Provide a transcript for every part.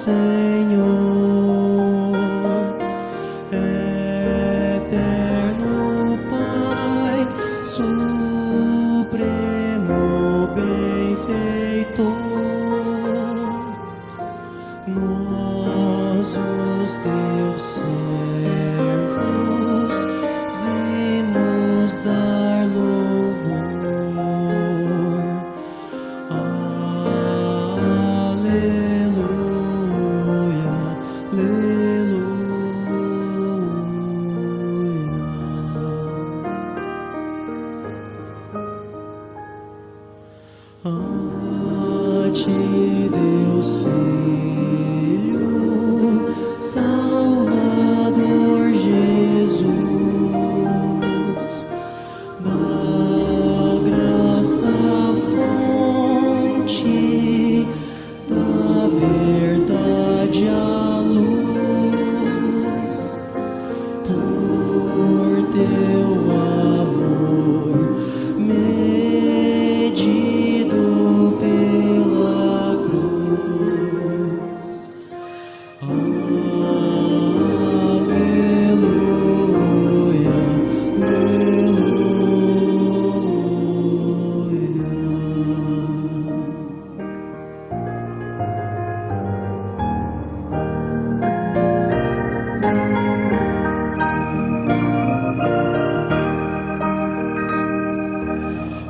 Senhor, eterno Pai, supremo benfeitor, nós os teus servos vimos dar louvor. Aleluia, aleluia. A ti, Deus Filho, Salvador Jesus, da graça fonte, da verdade a luz, por teu amor medido pela cruz. Aleluia,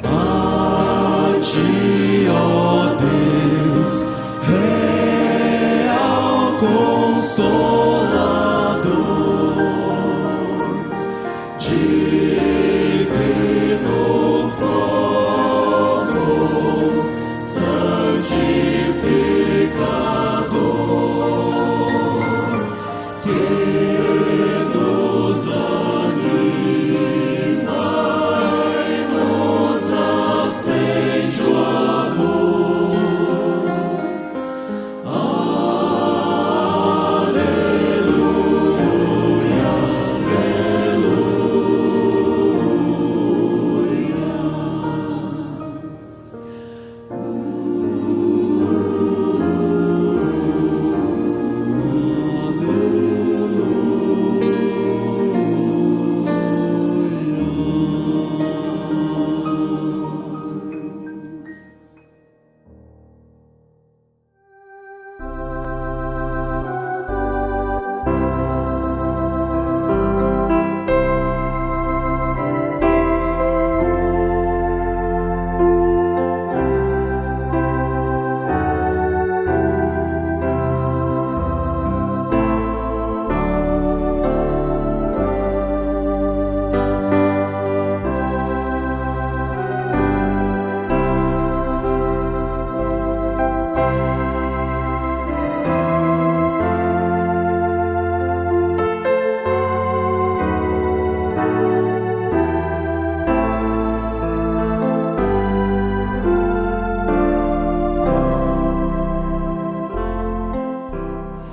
a ti, ó Deus, real Consolador, divino fogo, santificador, que nos anima e nos acende o amor. Aleluia,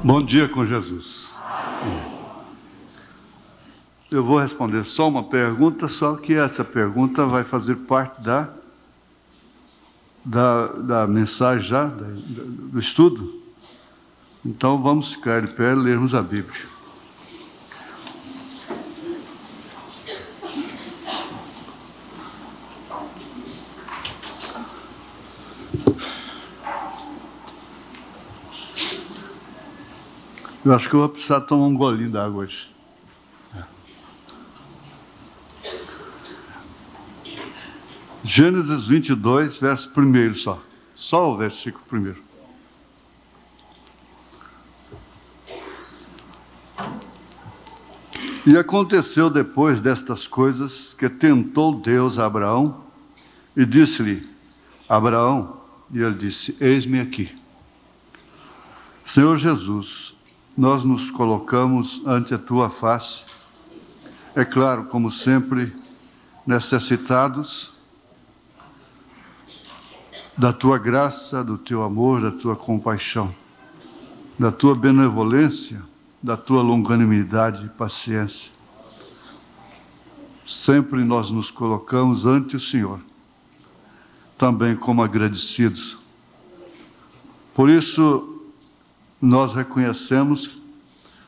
Bom dia com Jesus. Eu vou responder só uma pergunta, só que essa pergunta vai fazer parte da mensagem já, do estudo. Então vamos ficar de pé e lermos a Bíblia. Eu acho que eu vou precisar tomar um golinho d'água hoje. Gênesis 22, verso 1 só. Só o versículo 1. E aconteceu depois destas coisas que tentou Deus a Abraão e disse-lhe: Abraão, e ele disse: eis-me aqui. Senhor Jesus, nós nos colocamos ante a tua face, é claro, como sempre, necessitados da tua graça, do teu amor, da tua compaixão, da tua benevolência, da tua longanimidade e paciência. Sempre nós nos colocamos ante o Senhor, também como agradecidos. Por isso, nós reconhecemos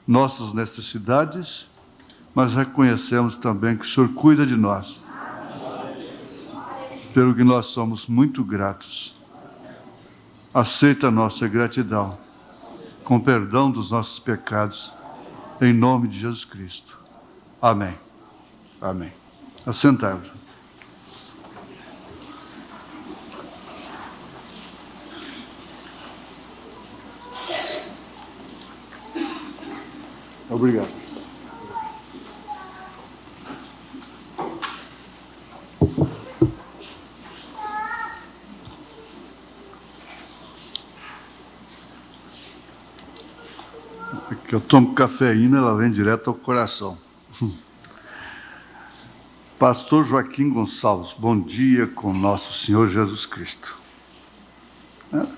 nossas necessidades, mas reconhecemos também que o Senhor cuida de nós, pelo que nós somos muito gratos. Aceita a nossa gratidão, com perdão dos nossos pecados, em nome de Jesus Cristo. Amém. Amém. Assentai-vos. Obrigado. Que eu tomo cafeína, ela vem direto ao coração. Pastor Joaquim Gonçalves, bom dia com nosso Senhor Jesus Cristo.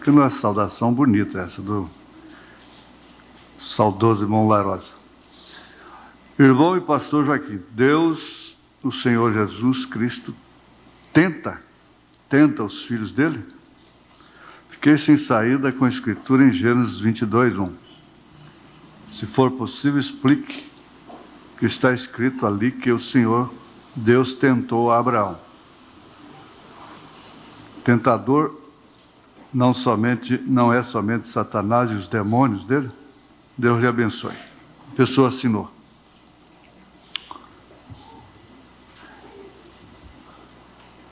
Que não é saudação bonita essa do saudoso irmão Larosa. Irmão e pastor Joaquim, Deus, o Senhor Jesus Cristo, tenta os filhos dele? Fiquei sem saída com a escritura em Gênesis 22:1. Se for possível, explique que está escrito ali que o Senhor, Deus, tentou Abraão. Tentador não é somente Satanás e os demônios dele. Deus lhe abençoe. A pessoa assinou.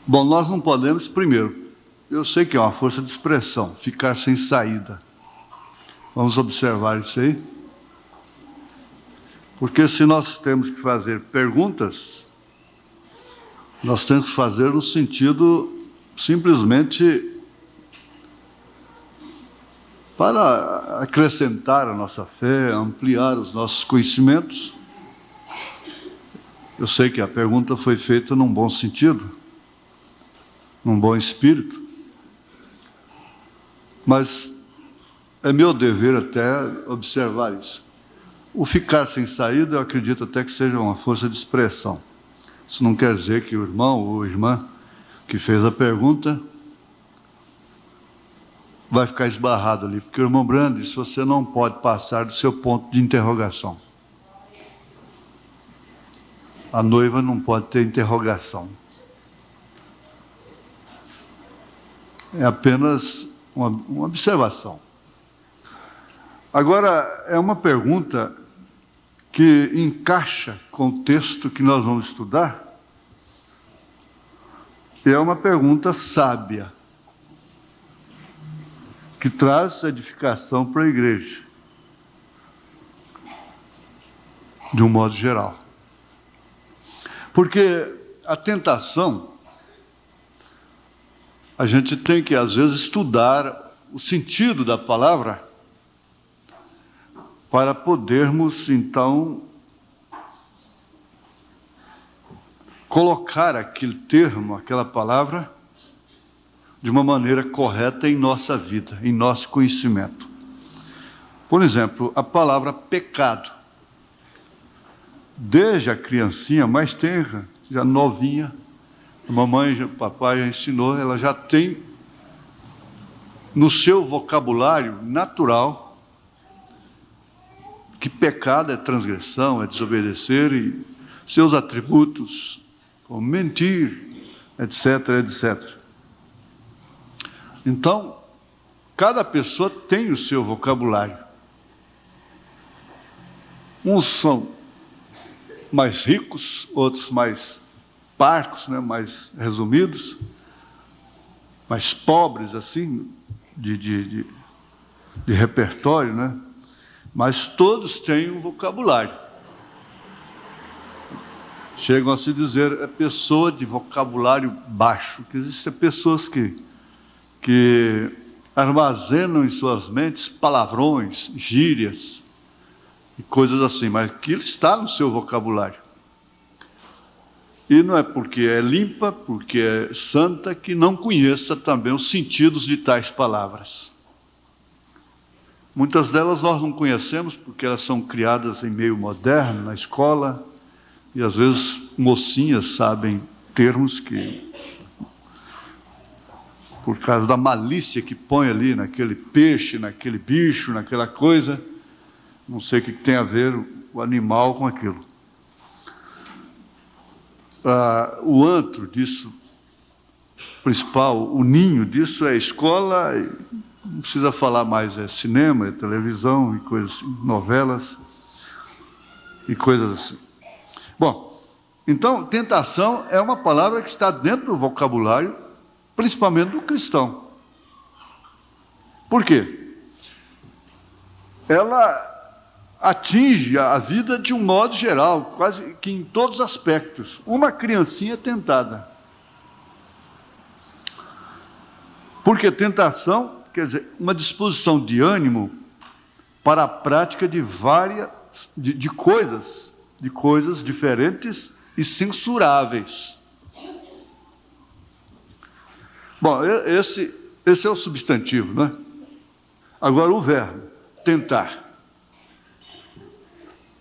Bom, nós não podemos, primeiro, eu sei que é uma força de expressão, ficar sem saída. Vamos observar isso aí. Porque se nós temos que fazer perguntas, nós temos que fazer no sentido simplesmente para acrescentar a nossa fé, ampliar os nossos conhecimentos. Eu sei que a pergunta foi feita num bom sentido, num bom espírito, mas é meu dever até observar isso. O ficar sem saída, eu acredito até que seja uma força de expressão. Isso não quer dizer que o irmão ou a irmã que fez a pergunta vai ficar esbarrado ali, porque o irmão Brandes, você não pode passar do seu ponto de interrogação. A noiva não pode ter interrogação. É apenas uma observação. Agora, é uma pergunta que encaixa com o texto que nós vamos estudar. É uma pergunta sábia, que traz edificação para a igreja, de um modo geral. Porque a tentação, a gente tem que, às vezes, estudar o sentido da palavra para podermos, então, colocar aquele termo, aquela palavra, de uma maneira correta em nossa vida, em nosso conhecimento. Por exemplo, a palavra pecado. Desde a criancinha mais tenra, já novinha, a mamãe, o papai já ensinou, ela já tem no seu vocabulário natural que pecado é transgressão, é desobedecer, e seus atributos, como mentir, etc, etc. Então, cada pessoa tem o seu vocabulário. Uns são mais ricos, outros mais parcos, né, mais resumidos, mais pobres, assim, de repertório, né? Mas todos têm um vocabulário. Chegam a se dizer, é pessoa de vocabulário baixo, que existem pessoas que armazenam em suas mentes palavrões, gírias e coisas assim, mas aquilo está no seu vocabulário. E não é porque é limpa, porque é santa, que não conheça também os sentidos de tais palavras. Muitas delas nós não conhecemos porque elas são criadas em meio moderno, na escola, e às vezes mocinhas sabem termos que por causa da malícia que põe ali naquele peixe, naquele bicho, naquela coisa. Não sei o que tem a ver o animal com aquilo. O antro disso, principal, o ninho disso é escola, não precisa falar mais, é cinema, é televisão, e coisas assim, novelas e coisas assim. Bom, então, tentação é uma palavra que está dentro do vocabulário, principalmente do cristão. Por quê? Ela atinge a vida de um modo geral, quase que em todos os aspectos. Uma criancinha tentada. Porque tentação quer dizer uma disposição de ânimo para a prática de coisas diferentes e censuráveis. Bom, esse é o substantivo, não é? Agora o verbo, tentar.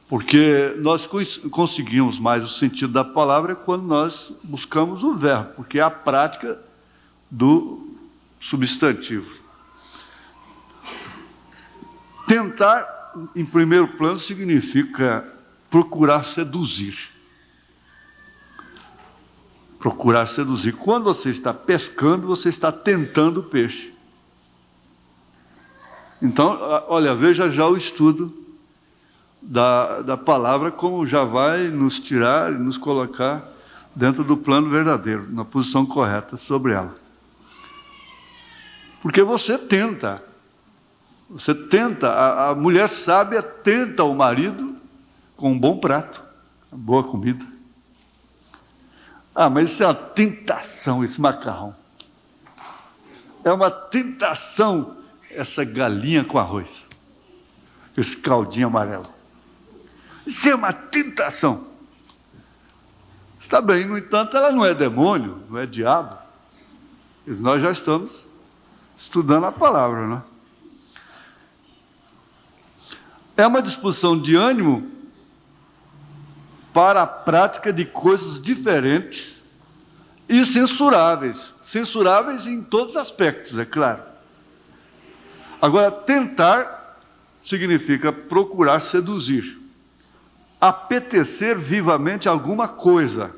Porque nós conseguimos mais o sentido da palavra quando nós buscamos o verbo, porque é a prática do substantivo. Tentar, em primeiro plano, significa procurar seduzir. Procurar seduzir. Quando você está pescando, você está tentando o peixe. Então, olha, veja já o estudo da palavra, como já vai nos tirar e nos colocar dentro do plano verdadeiro, na posição correta sobre ela. Porque você tenta, a mulher sábia tenta o marido com um bom prato, uma boa comida. Mas isso é uma tentação, esse macarrão. É uma tentação, essa galinha com arroz, esse caldinho amarelo. Isso é uma tentação. Está bem, no entanto, ela não é demônio, não é diabo. Nós já estamos estudando a palavra, né? É uma disposição de ânimo para a prática de coisas diferentes e censuráveis. Censuráveis em todos os aspectos, é claro. Agora, tentar significa procurar seduzir. Apetecer vivamente alguma coisa.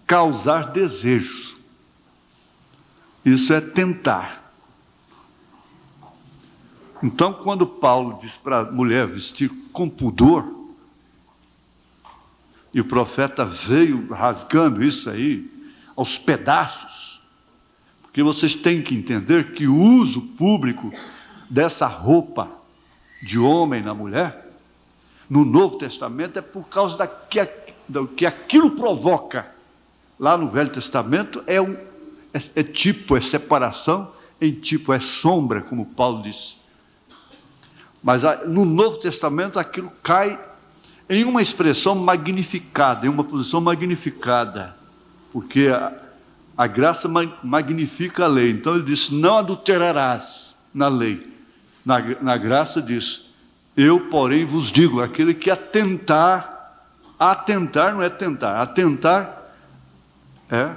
Causar desejos. Isso é tentar. Então, quando Paulo diz para a mulher vestir com pudor, e o profeta veio rasgando isso aí aos pedaços, porque vocês têm que entender que o uso público dessa roupa de homem na mulher, no Novo Testamento, é por causa do que aquilo provoca. Lá no Velho Testamento é tipo, é separação, em tipo, é sombra, como Paulo disse. Mas no Novo Testamento aquilo cai em uma expressão magnificada, em uma posição magnificada, porque a graça magnifica a lei. Então ele disse, não adulterarás na lei. Na graça diz, eu, porém, vos digo, aquele que atentar não é tentar, atentar é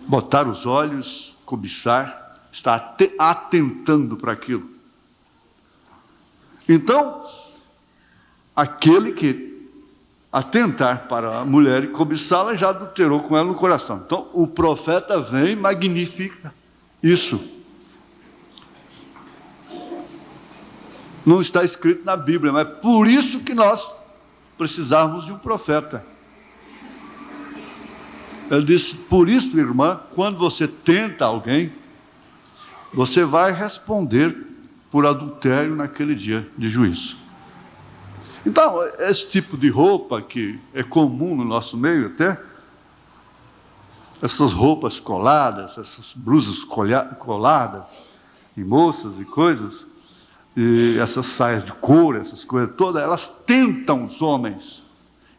botar os olhos, cobiçar, está atentando para aquilo. Então, aquele que atentar para a mulher e cobiçá-la já adulterou com ela no coração. Então, o profeta vem e magnifica isso. Não está escrito na Bíblia, mas por isso que nós precisávamos de um profeta. Ele disse, por isso, irmã, quando você tenta alguém, você vai responder por adultério naquele dia de juízo. Então, esse tipo de roupa que é comum no nosso meio até, essas roupas coladas, essas blusas coladas em moças e coisas, e essas saias de couro, essas coisas todas, elas tentam os homens,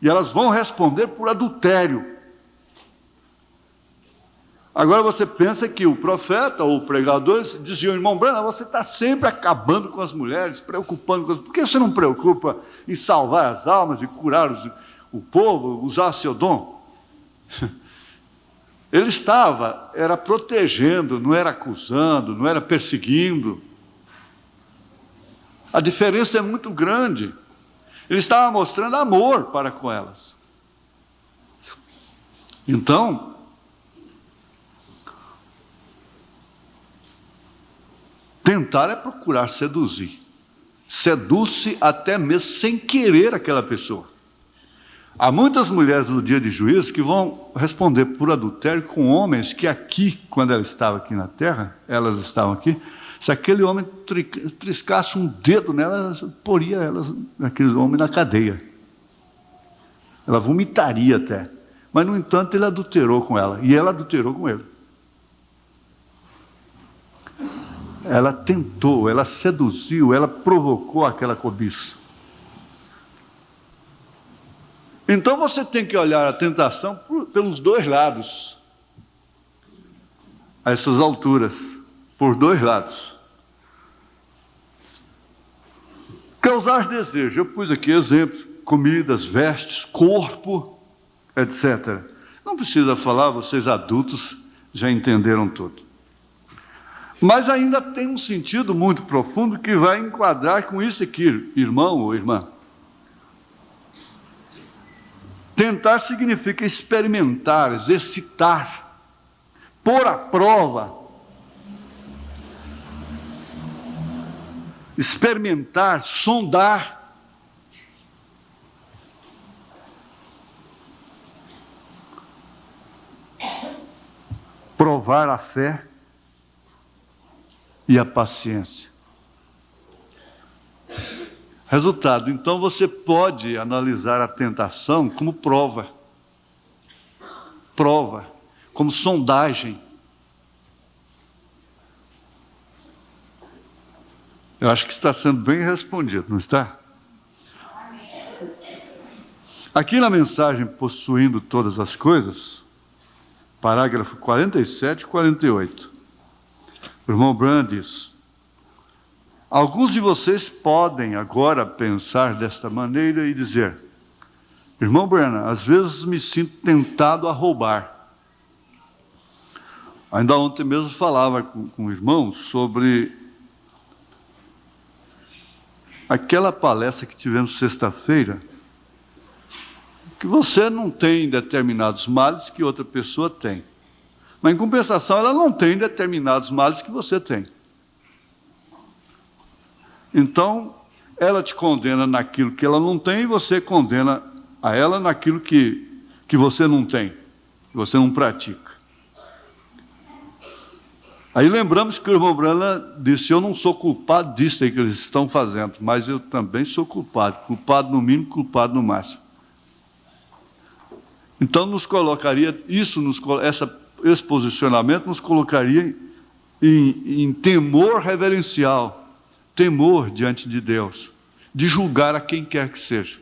e elas vão responder por adultério. Agora você pensa que o profeta ou o pregador dizia, irmão Branham, você está sempre acabando com as mulheres, preocupando com as... Por que você não preocupa em salvar as almas e curar o povo, usar seu dom? Ele era protegendo, não era acusando, não era perseguindo. A diferença é muito grande. Ele estava mostrando amor para com elas. Então, tentar é procurar seduzir. Seduz-se até mesmo sem querer aquela pessoa. Há muitas mulheres no dia de juízo que vão responder por adultério com homens que aqui, quando ela estava aqui na terra, elas estavam aqui, se aquele homem triscasse um dedo nela, poria aquele homem na cadeia. Ela vomitaria até. Mas, no entanto, ele adulterou com ela, e ela adulterou com ele. Ela tentou, ela seduziu, ela provocou aquela cobiça. Então você tem que olhar a tentação pelos dois lados, a essas alturas, por dois lados. Causar desejo, eu pus aqui exemplos, comidas, vestes, corpo, etc. Não precisa falar, vocês adultos já entenderam tudo. Mas ainda tem um sentido muito profundo que vai enquadrar com isso aqui, irmão ou irmã. Tentar significa experimentar, exercitar, pôr à prova. Experimentar, sondar. Provar a fé e a paciência. Resultado, então você pode analisar a tentação como prova, como sondagem. Eu acho que está sendo bem respondido, não está? Aqui na mensagem Possuindo Todas as Coisas, parágrafo 47 e 48, o irmão Branham diz: alguns de vocês podem agora pensar desta maneira e dizer: irmão Branham, às vezes me sinto tentado a roubar. Ainda ontem mesmo falava com o irmão sobre aquela palestra que tivemos sexta-feira, que você não tem determinados males que outra pessoa tem. Mas, em compensação, ela não tem determinados males que você tem. Então, ela te condena naquilo que ela não tem e você condena a ela naquilo que você não tem, que você não pratica. Aí lembramos que o irmão Branham disse: eu não sou culpado disso aí que eles estão fazendo, mas eu também sou culpado. Culpado no mínimo, culpado no máximo. Então, nos colocaria, esse posicionamento nos colocaria em temor reverencial, temor diante de Deus, de julgar a quem quer que seja.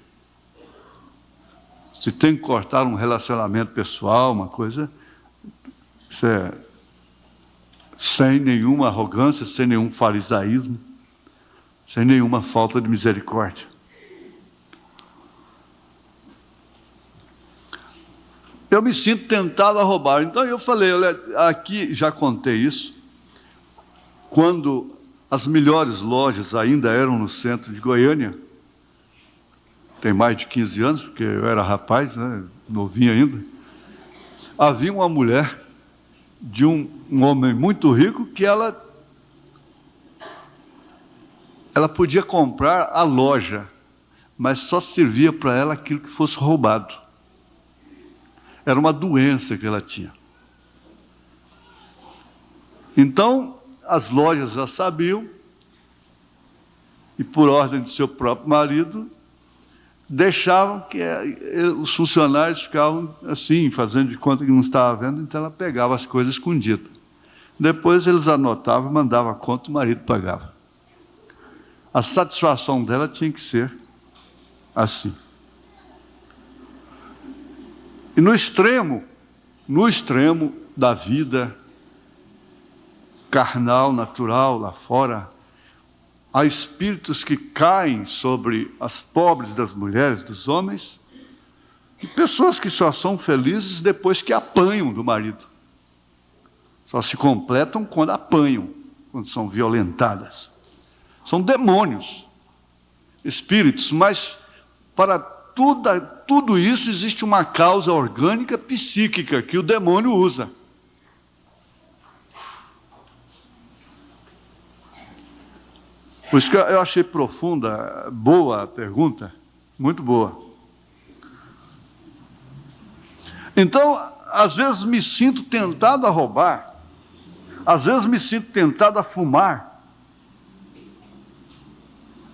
Se tem que cortar um relacionamento pessoal, uma coisa, isso é sem nenhuma arrogância, sem nenhum farisaísmo, sem nenhuma falta de misericórdia. Eu me sinto tentado a roubar. Então eu falei, olha, aqui já contei isso, quando as melhores lojas ainda eram no centro de Goiânia, tem mais de 15 anos, porque eu era rapaz, né, novinho ainda, havia uma mulher de um homem muito rico que ela podia comprar a loja, mas só servia para ela aquilo que fosse roubado. Era uma doença que ela tinha. Então, as lojas já sabiam, e por ordem de seu próprio marido, deixavam que os funcionários ficavam assim, fazendo de conta que não estava vendo, então ela pegava as coisas escondidas. Depois eles anotavam, mandavam a conta, o marido pagava. A satisfação dela tinha que ser assim. E no extremo da vida carnal, natural, lá fora, há espíritos que caem sobre as pobres das mulheres, dos homens, e pessoas que só são felizes depois que apanham do marido. Só se completam quando apanham, quando são violentadas. São demônios, espíritos, mas para tudo isso existe uma causa orgânica psíquica que o demônio usa. Por isso que eu achei profunda, boa a pergunta, muito boa. Então, às vezes me sinto tentado a roubar, às vezes me sinto tentado a fumar.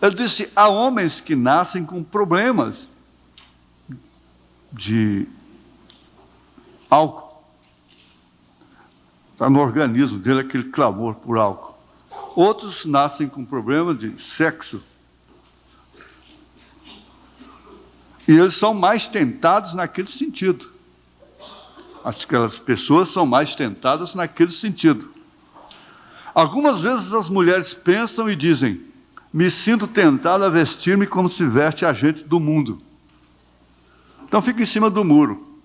Eu disse, há homens que nascem com problemas de álcool. Está no organismo dele aquele clamor por álcool. Outros nascem com problemas de sexo. E eles são mais tentados naquele sentido. Aquelas pessoas são mais tentadas naquele sentido. Algumas vezes as mulheres pensam e dizem, me sinto tentada a vestir-me como se veste a gente do mundo. Então fica em cima do muro.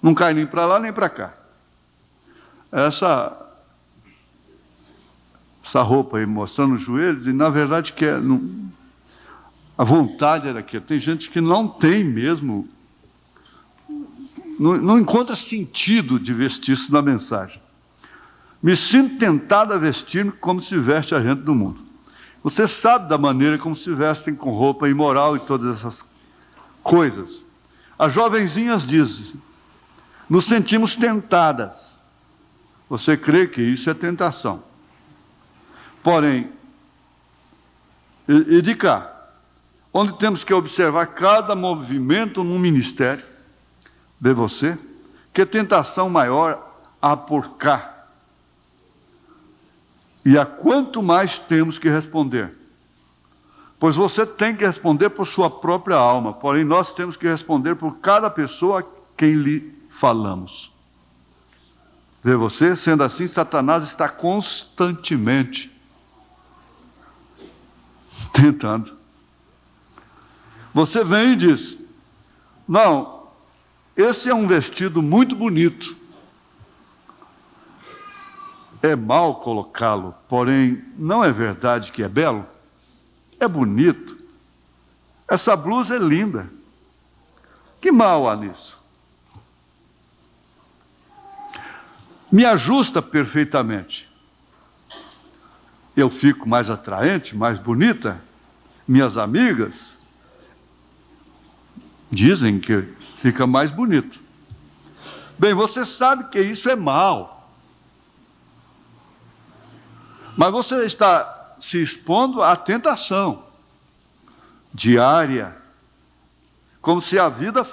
Não cai nem para lá nem para cá. Essa roupa aí mostrando os joelhos, e na verdade a vontade era aquilo. Tem gente que não tem mesmo, não encontra sentido de vestir-se na mensagem. Me sinto tentado a vestir-me como se veste a gente do mundo. Você sabe da maneira como se vestem com roupa imoral e todas essas coisas. As jovenzinhas dizem, nos sentimos tentadas. Você crê que isso é tentação? Porém, e de cá, onde temos que observar cada movimento no ministério, de você, que tentação maior há por cá? E a quanto mais temos que responder? Pois você tem que responder por sua própria alma, porém nós temos que responder por cada pessoa a quem lhe falamos. Vê você? Sendo assim, Satanás está constantemente tentando. Você vem e diz, não, esse é um vestido muito bonito. É mal colocá-lo, porém, não é verdade que é belo? É bonito. Essa blusa é linda. Que mal há nisso? Me ajusta perfeitamente. Eu fico mais atraente, mais bonita. Minhas amigas dizem que fica mais bonito. Bem, você sabe que isso é mal. Mas você está se expondo à tentação diária, como se a vida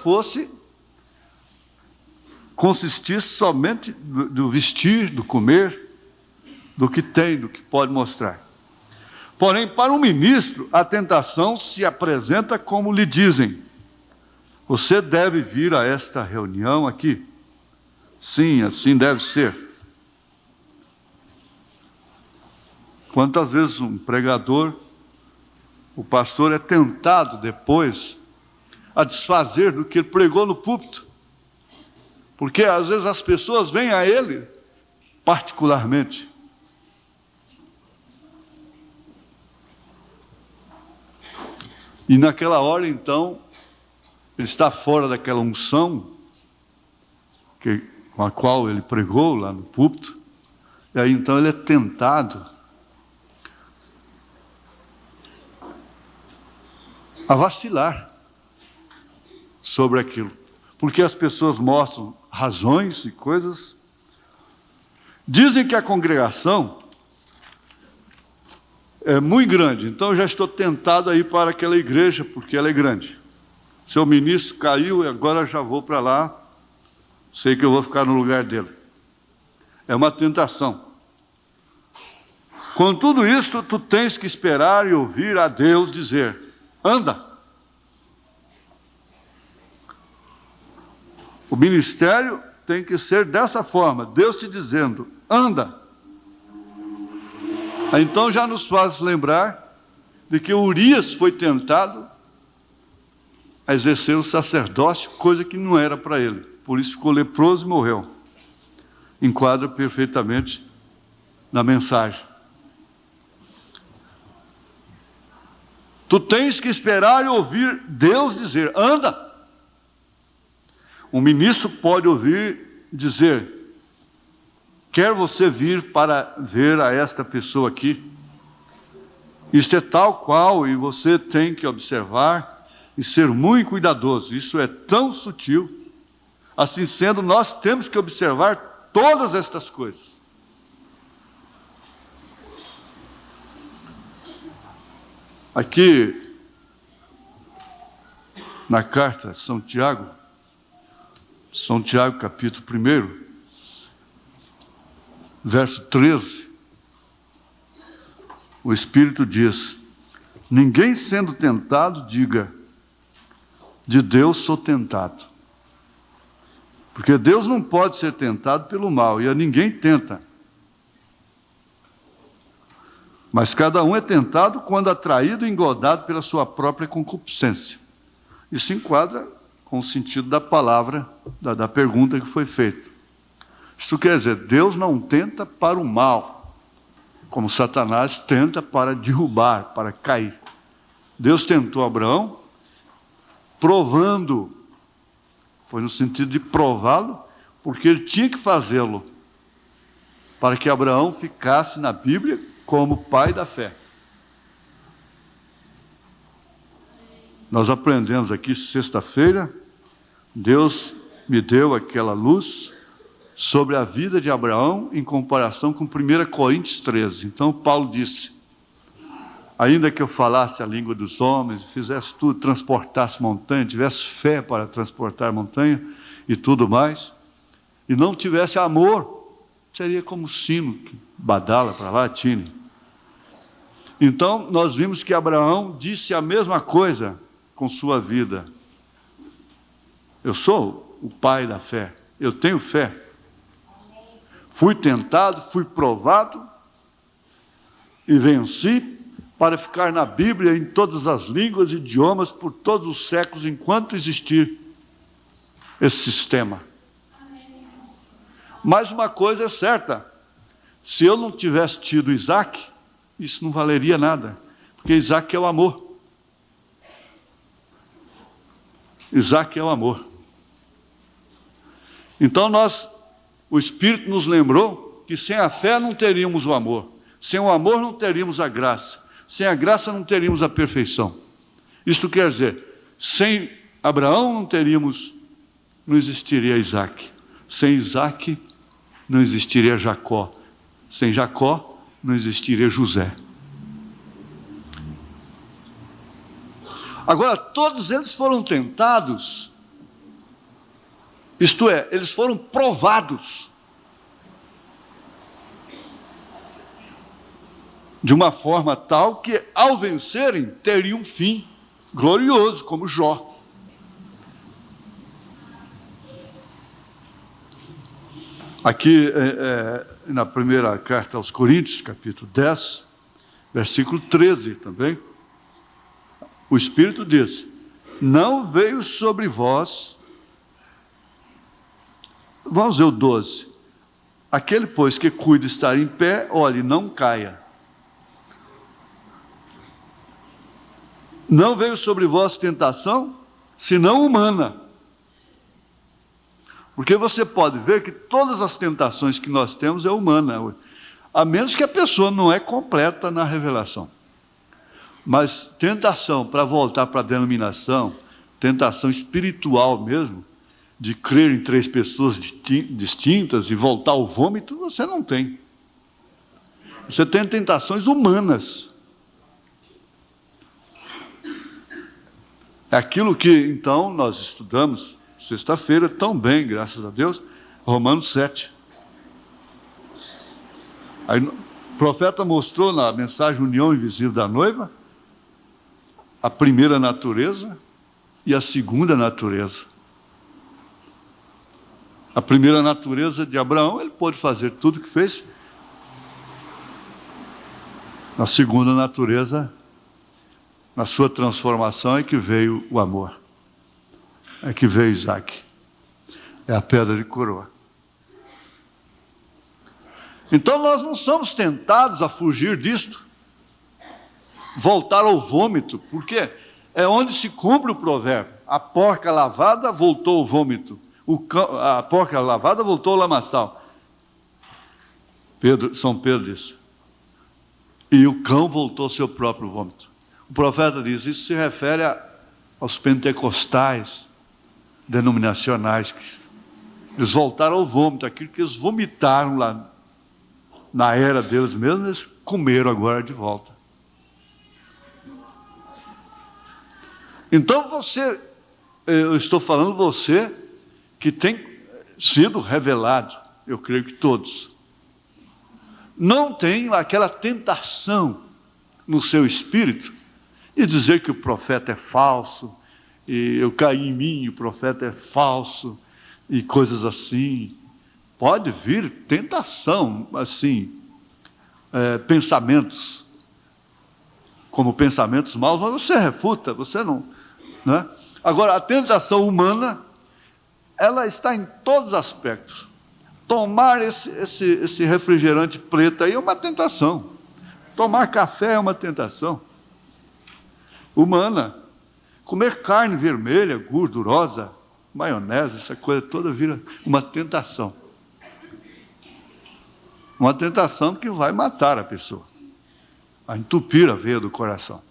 consistisse somente do vestir, do comer, do que tem, do que pode mostrar. Porém, para um ministro, a tentação se apresenta como lhe dizem, você deve vir a esta reunião aqui. Sim, assim deve ser. Quantas vezes um pregador, o pastor é tentado depois a desfazer do que ele pregou no púlpito. Porque às vezes as pessoas vêm a ele particularmente. E naquela hora, então, ele está fora daquela unção com a qual ele pregou lá no púlpito. E aí, então, ele é tentado a vacilar sobre aquilo. Porque as pessoas mostram razões e coisas. Dizem que a congregação é muito grande, então eu já estou tentado a ir para aquela igreja, porque ela é grande. Seu ministro caiu e agora já vou para lá, sei que eu vou ficar no lugar dele. É uma tentação. Com tudo isso, tu tens que esperar e ouvir a Deus dizer, anda. O ministério tem que ser dessa forma, Deus te dizendo, anda. Então já nos faz lembrar de que Urias foi tentado a exercer o sacerdócio, coisa que não era para ele. Por isso ficou leproso e morreu. enquadra perfeitamente na mensagem. Tu tens que esperar e ouvir Deus dizer, anda. Um ministro pode ouvir dizer, quer você vir para ver a esta pessoa aqui? Isto é tal qual, e você tem que observar e ser muito cuidadoso. Isso é tão sutil. Assim sendo, nós temos que observar todas estas coisas. Aqui, na carta São Tiago capítulo 1, verso 13, o Espírito diz, ninguém sendo tentado, diga, de Deus sou tentado. Porque Deus não pode ser tentado pelo mal, e a ninguém tenta. Mas cada um é tentado quando atraído e engodado pela sua própria concupiscência. Isso enquadra com o sentido da palavra, da pergunta que foi feita. Isso quer dizer, Deus não tenta para o mal, como Satanás tenta para derrubar, para cair. Deus tentou Abraão, provando, foi no sentido de prová-lo, porque ele tinha que fazê-lo, para que Abraão ficasse na Bíblia como pai da fé. Nós aprendemos aqui sexta-feira, Deus me deu aquela luz sobre a vida de Abraão em comparação com 1 Coríntios 13. Então Paulo disse, ainda que eu falasse a língua dos homens, fizesse tudo, transportasse montanha, tivesse fé para transportar montanha e tudo mais, e não tivesse amor, seria como sino que badala para lá, tine. Então nós vimos que Abraão disse a mesma coisa com sua vida. Eu sou o pai da fé, eu tenho fé. Fui tentado, fui provado e venci para ficar na Bíblia em todas as línguas e idiomas por todos os séculos enquanto existir esse sistema. Mas uma coisa é certa, se eu não tivesse tido Isaac, isso não valeria nada, porque Isaac é o amor. Isaac é o amor. Então o Espírito nos lembrou que sem a fé não teríamos o amor, sem o amor não teríamos a graça, sem a graça não teríamos a perfeição. Isto quer dizer, sem Abraão não existiria Isaac, sem Isaac não existiria Jacó, sem Jacó não existiria José. Agora, todos eles foram tentados, isto é, eles foram provados de uma forma tal que, ao vencerem, teriam um fim glorioso, como Jó. Aqui, na primeira carta aos Coríntios, capítulo 10, versículo 13 também, o Espírito diz, não veio sobre vós, vamos ver o 12, aquele, pois, que cuida estar em pé, olhe, não caia. Não veio sobre vós tentação, senão humana. Porque você pode ver que todas as tentações que nós temos é humana, a menos que a pessoa não é completa na revelação. Mas tentação para voltar para a denominação, tentação espiritual mesmo, de crer em 3 pessoas distintas e voltar ao vômito, você não tem. Você tem tentações humanas. É aquilo que, então, nós estudamos sexta-feira tão bem, graças a Deus, Romanos 7. Aí, o profeta mostrou na mensagem União Invisível da Noiva a primeira natureza e a segunda natureza. A primeira natureza de Abraão, ele pôde fazer tudo o que fez. Na segunda natureza, na sua transformação, é que veio o amor. É que veio Isaac. É a pedra de coroa. Então nós não somos tentados a fugir disto, voltar ao vômito, porque é onde se cumpre o provérbio: a porca lavada voltou ao vômito, a porca lavada voltou ao lamaçal. São Pedro disse: e o cão voltou ao seu próprio vômito. O profeta diz: isso se refere aos pentecostais denominacionais, que eles voltaram ao vômito, aquilo que eles vomitaram lá na era deles mesmos, eles comeram agora de volta. Então eu estou falando você que tem sido revelado, eu creio que todos, não tem aquela tentação no seu espírito de dizer que o profeta é falso, e eu caí em mim, o profeta é falso, e coisas assim. Pode vir tentação, assim, pensamentos, como pensamentos maus, mas você refuta, você não, né? Agora, a tentação humana, ela está em todos os aspectos. Tomar esse refrigerante preto aí é uma tentação. Tomar café é uma tentação humana. Comer carne vermelha, gordurosa, maionese, essa coisa toda vira uma tentação. Uma tentação que vai matar a pessoa, vai entupir a veia do coração,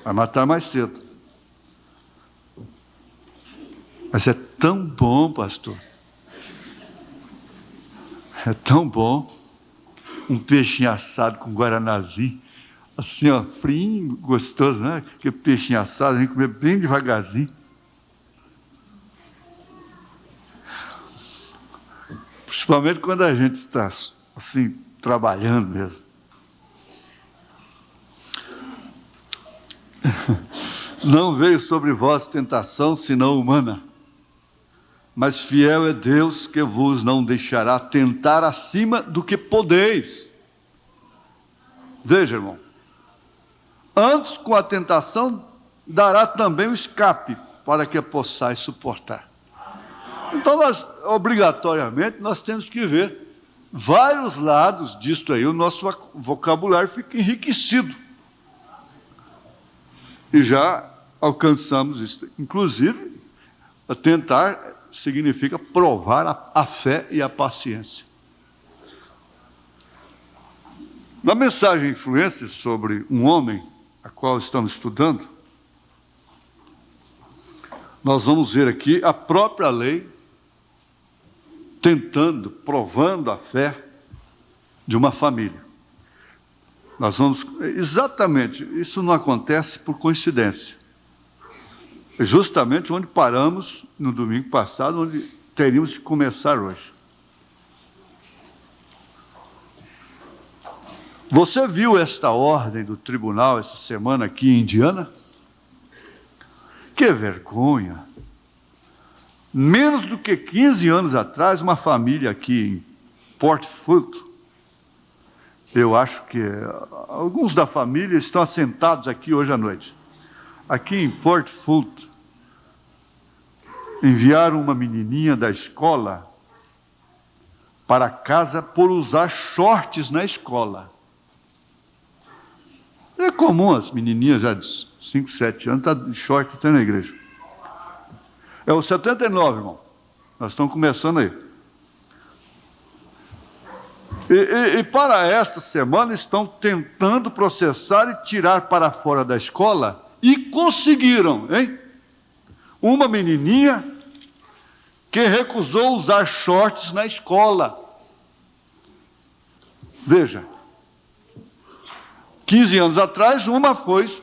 vai matar mais cedo. Mas é tão bom, pastor, é tão bom um peixinho assado com guaranazinho, assim, ó, frio, gostoso, né? Aquele peixinho assado, a gente comer bem devagarzinho. Principalmente quando a gente está, assim, trabalhando mesmo. Não veio sobre vós tentação, senão humana. Mas fiel é Deus, que vos não deixará tentar acima do que podeis. Veja, irmão, antes com a tentação dará também o escape, para que a possais suportar. Então, obrigatoriamente, nós temos que ver vários lados disto aí, o nosso vocabulário fica enriquecido. E já alcançamos isso. Inclusive, tentar significa provar a fé e a paciência. Na mensagem Influências sobre um homem, a qual estamos estudando, nós vamos ver aqui a própria lei tentando, provando a fé de uma família. Nós vamos, exatamente, isso não acontece por coincidência. É justamente onde paramos no domingo passado, onde teríamos de começar hoje. Você viu esta ordem do tribunal essa semana aqui em Indiana? Que vergonha! Menos do que 15 anos atrás, uma família aqui em Port Fulton, eu acho que alguns da família estão assentados aqui hoje à noite. Aqui em Port Fulton, enviaram uma menininha da escola para casa por usar shorts na escola. É comum as menininhas já de 5, 7 anos, está de short até na igreja. É o 79, irmão. Nós estamos começando aí. E para esta semana estão tentando processar e tirar para fora da escola, e conseguiram, hein? Uma menininha que recusou usar shorts na escola. Veja, 15 anos atrás, uma foi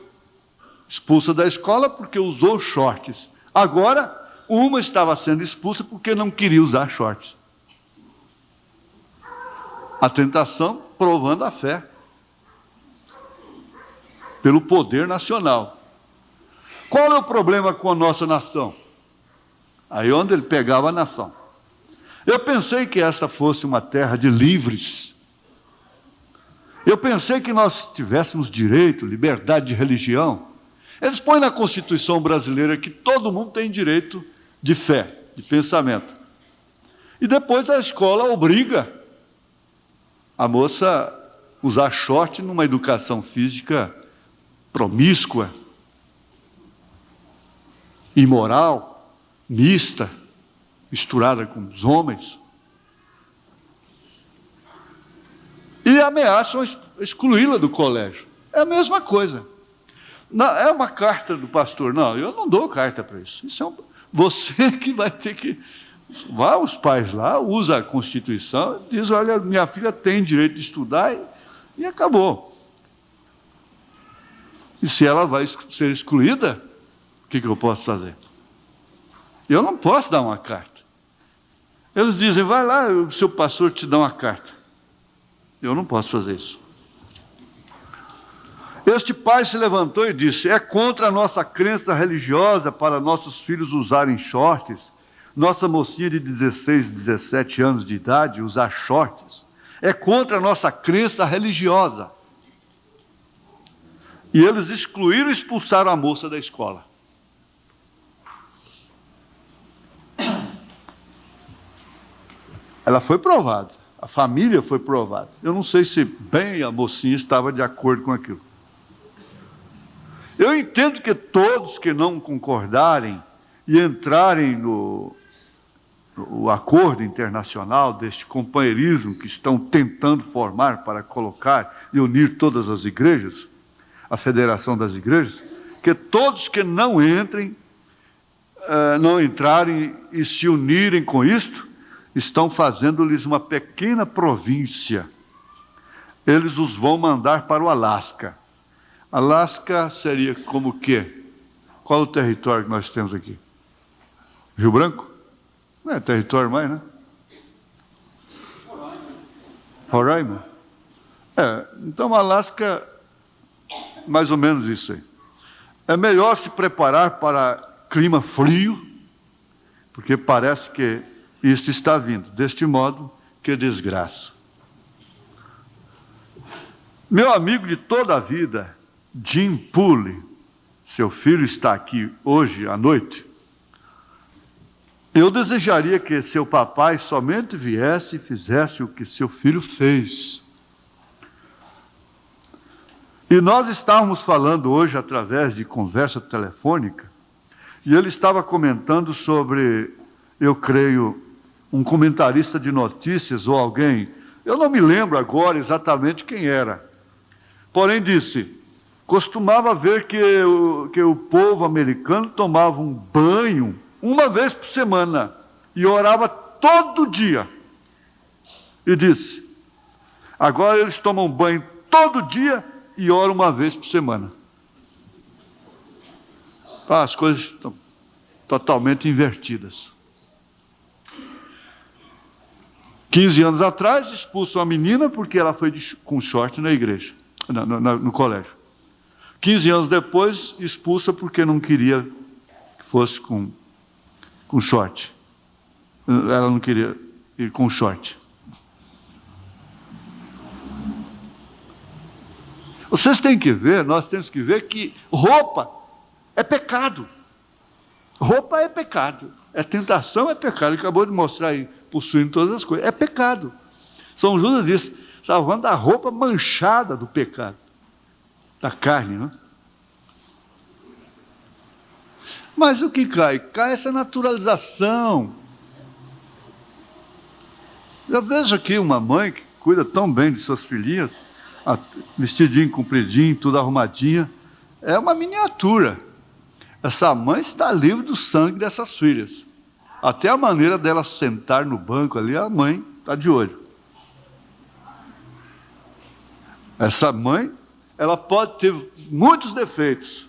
expulsa da escola porque usou shorts. Agora, uma estava sendo expulsa porque não queria usar shorts. A tentação provando a fé pelo poder nacional. Qual é o problema com a nossa nação? Aí onde ele pegava a nação. Eu pensei que esta fosse uma terra de livres. Eu pensei que nós tivéssemos direito, liberdade de religião. Eles põem na Constituição brasileira que todo mundo tem direito de fé, de pensamento. E depois a escola obriga a moça usar short numa educação física promíscua, imoral, mista, misturada com os homens. E ameaçam excluí-la do colégio. É a mesma coisa. Não, é uma carta do pastor. Não, eu não dou carta para isso. Isso é você que vai ter que... Vá os pais lá, usa a Constituição, diz, olha, minha filha tem direito de estudar e acabou. E se ela vai ser excluída, o que eu posso fazer? Eu não posso dar uma carta. Eles dizem, vai lá, o seu pastor te dá uma carta. Eu não posso fazer isso. Este pai se levantou e disse, é contra a nossa crença religiosa para nossos filhos usarem shorts, nossa mocinha de 16, 17 anos de idade usar shorts. É contra a nossa crença religiosa. E eles excluíram e expulsaram a moça da escola. Ela foi provada, a família foi provada. Eu não sei se bem a mocinha estava de acordo com aquilo. Eu entendo que todos que não concordarem e entrarem no acordo internacional deste companheirismo que estão tentando formar para colocar e unir todas as igrejas, a Federação das Igrejas, que todos que não entrem, não entrarem e se unirem com isto, estão fazendo-lhes uma pequena província. Eles os vão mandar para o Alasca. Alasca seria como o quê? Qual o território que nós temos aqui? Rio Branco? Não é território mais, né? Roraima. Então Alasca, mais ou menos isso aí. É melhor se preparar para clima frio, porque parece que isto está vindo. Deste modo, que desgraça. Meu amigo de toda a vida, Jim Poole, seu filho está aqui hoje à noite. Eu desejaria que seu papai somente viesse e fizesse o que seu filho fez. E nós estávamos falando hoje através de conversa telefônica, e ele estava comentando sobre, eu creio, um comentarista de notícias ou alguém, eu não me lembro agora exatamente quem era, porém disse, costumava ver que o povo americano tomava um banho uma vez por semana e orava todo dia. E disse, agora eles tomam banho todo dia e oram uma vez por semana. As coisas estão totalmente invertidas. 15 anos atrás, expulsam a menina porque ela foi com short na igreja, no colégio. 15 anos depois, expulsa porque não queria que fosse com short. Ela não queria ir com short. Vocês têm que ver, nós temos que ver que roupa é pecado. Roupa é pecado. É tentação, é pecado. Ele acabou de mostrar aí, possuindo todas as coisas. É pecado. São Judas diz, salvando da roupa manchada do pecado. Da carne, não? Mas o que cai? Cai essa naturalização. Eu vejo aqui uma mãe que cuida tão bem de suas filhinhas, vestidinho, compridinho, tudo arrumadinha. É uma miniatura. Essa mãe está livre do sangue dessas filhas. Até a maneira dela sentar no banco ali, a mãe está de olho. Essa mãe, ela pode ter muitos defeitos,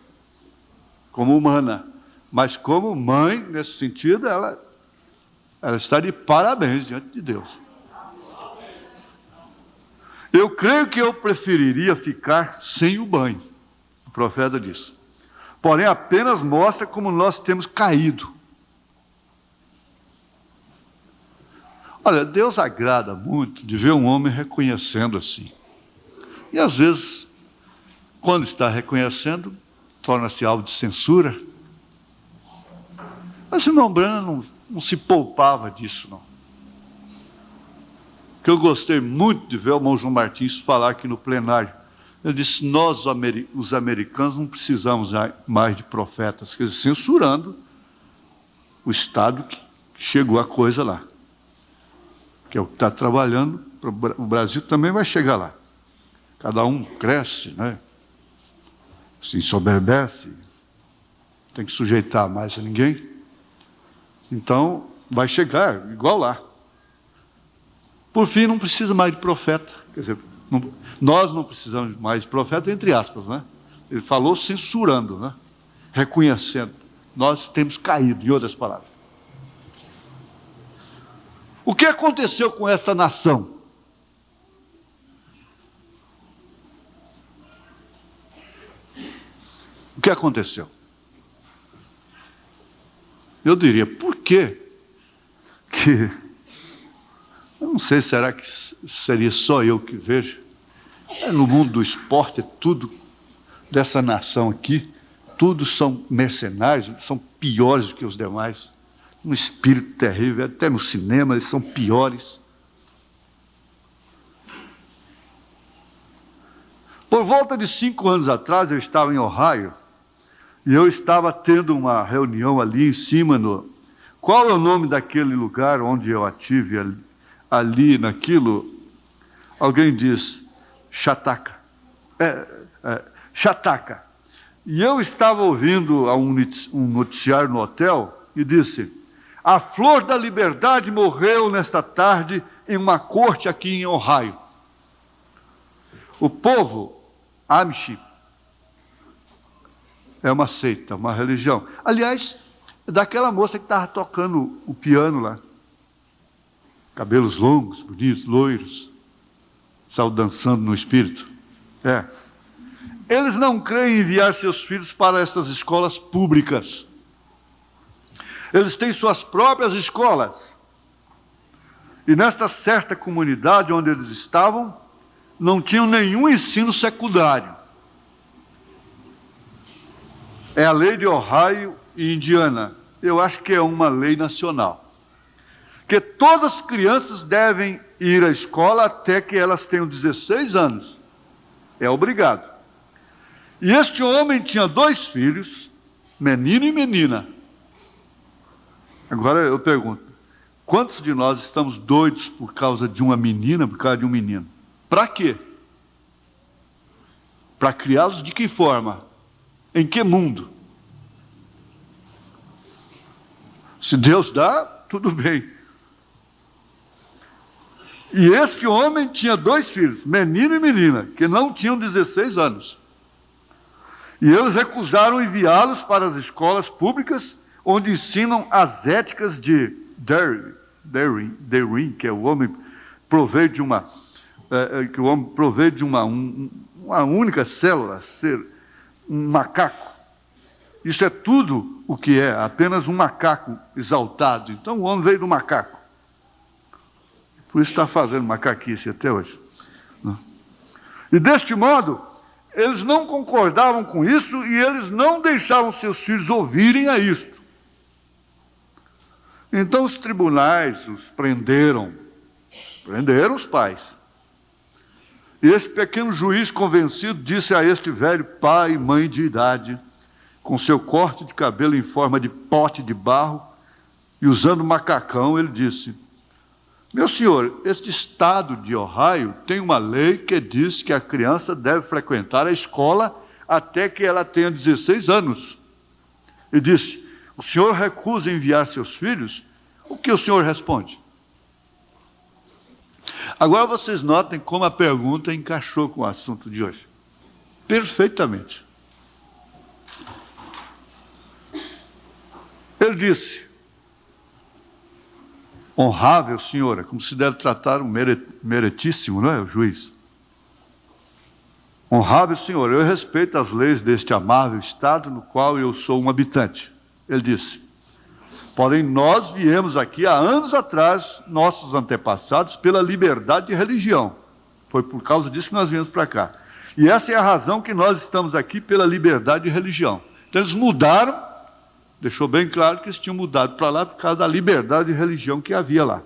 como humana, mas como mãe, nesse sentido, ela está de parabéns diante de Deus. Eu creio que eu preferiria ficar sem o banho, o profeta disse. Porém, apenas mostra como nós temos caído. Olha, Deus agrada muito de ver um homem reconhecendo assim. E às vezes, quando está reconhecendo, torna-se alvo de censura. Mas o irmão Branham não se poupava disso, não. que eu gostei muito de ver o irmão João Martins falar aqui no plenário. Ele disse: nós, os americanos, não precisamos mais de profetas, quer dizer, censurando o Estado que chegou a coisa lá, que é o que está trabalhando. O Brasil também vai chegar lá. Cada um cresce, né? Se ensoberbece, tem que sujeitar mais a ninguém. Então, vai chegar igual lá. Por fim, não precisa mais de profeta. Quer dizer, nós não precisamos mais de profeta, entre aspas, né? Ele falou censurando, né? Reconhecendo. Nós temos caído, em outras palavras. O que aconteceu com esta nação? O que aconteceu? Eu diria, por quê que... Eu não sei, será que seria só eu que vejo? No mundo do esporte, é tudo dessa nação aqui, todos são mercenários, são piores do que os demais. Um espírito terrível, até no cinema eles são piores. Por volta de 5 anos atrás, eu estava em Ohio, e eu estava tendo uma reunião ali em cima no... Qual é o nome daquele lugar onde eu ative ali naquilo? Alguém diz Chataca. Chataca. E eu estava ouvindo um noticiário no hotel e disse: a flor da liberdade morreu nesta tarde em uma corte aqui em Ohio. O povo Amish é uma seita, uma religião. Aliás, daquela moça que estava tocando o piano lá. Cabelos longos, bonitos, loiros. Saiu dançando no espírito. Eles não creem em enviar seus filhos para essas escolas públicas. Eles têm suas próprias escolas. E nesta certa comunidade onde eles estavam, não tinham nenhum ensino secundário. É a lei de Ohio e Indiana. Eu acho que é uma lei nacional. Que todas as crianças devem ir à escola até que elas tenham 16 anos. É obrigado. E este homem tinha 2 filhos, menino e menina. Agora eu pergunto, quantos de nós estamos doidos por causa de uma menina, por causa de um menino? Para quê? Para criá-los de que forma? Em que mundo? Se Deus dá, tudo bem. E este homem tinha 2 filhos, menino e menina, que não tinham 16 anos. E eles recusaram enviá-los para as escolas públicas, onde ensinam as éticas de Darwin, que é o homem provê de uma uma única célula, ser um macaco. Isso é tudo o que é, apenas um macaco exaltado. Então o homem veio do macaco. Por isso está fazendo macaquice até hoje. E deste modo, eles não concordavam com isso e eles não deixavam seus filhos ouvirem a isto. Então os tribunais os prenderam os pais. E esse pequeno juiz convencido disse a este velho pai e mãe de idade, com seu corte de cabelo em forma de pote de barro e usando macacão, ele disse: meu senhor, este estado de Ohio tem uma lei que diz que a criança deve frequentar a escola até que ela tenha 16 anos. E disse: o senhor recusa enviar seus filhos? O que o senhor responde? Agora vocês notem como a pergunta encaixou com o assunto de hoje. Perfeitamente. Ele disse: honrável senhora, como se deve tratar um meritíssimo, não é, o juiz? Honrável senhor, eu respeito as leis deste amável estado no qual eu sou um habitante. Ele disse: porém nós viemos aqui há anos atrás, nossos antepassados, pela liberdade de religião. Foi por causa disso que nós viemos para cá. E essa é a razão que nós estamos aqui, pela liberdade de religião. Então eles mudaram, deixou bem claro que eles tinham mudado para lá por causa da liberdade de religião que havia lá.